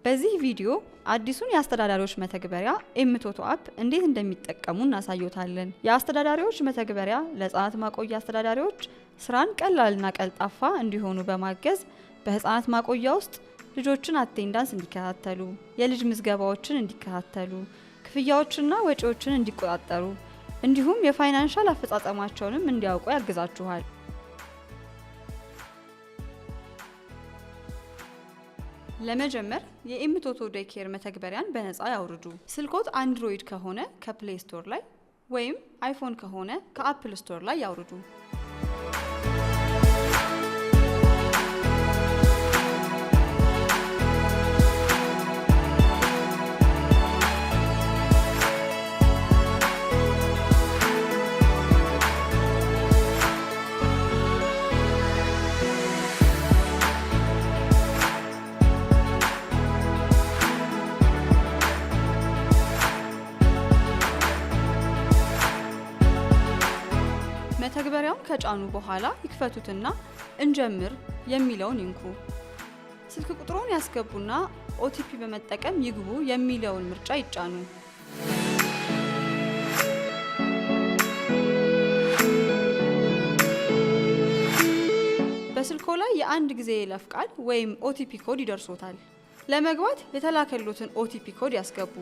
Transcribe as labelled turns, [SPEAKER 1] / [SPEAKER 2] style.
[SPEAKER 1] በዚህ ቪዲዮ አዲሱን የአስተዳዳሪዎች መተግበሪያ ኤምቶቶ አፕ እንዴት እንደሚጠቀሙ እናሳዩታለን። የአስተዳዳሪዎች መተግበሪያ ለህፃናት ማቆያ አስተዳዳሪዎች ስራን ቀላልና ቀልጣፋ እንዲሆኑ በማገዝ በህፃናት ማቆያ ውስጥ ልጆችን አቴንዳንስ እንዲከታተሉ፣ የልጅ ምዝገባዎችን እንዲከታተሉ፣ ክፍያዎችና ወጪዎችን እንዲቆጣጠሩ እንዲሁም የፋይናንሻል አፈጻጸማቸውንም እንዲያውቁ ያግዛችኋል። ለመጀመር የኤምቶቶ ዴይኬር መተግበሪያን በነፃ ያውርዱ። ስልኮት አንድሮይድ ከሆነ ከፕሌይ ስቶር ላይ ወይም አይፎን ከሆነ ከአፕል ስቶር ላይ ያውርዱ። መተግበሪያውን ከጫኑ በኋላ ይክፈቱትና እንጀምር የሚለውን ይንኩ። ስልክ ቁጥሩን ያስገቡና ኦቲፒ በመጠቀም ይግቡ የሚለውን ምርጫ ይጫኑ። በስልኮ ላይ የአንድ ጊዜ የይለፍ ቃል ወይም ኦቲፒ ኮድ ይደርሶታል። ለመግባት የተላከሉትን ኦቲፒ ኮድ ያስገቡ።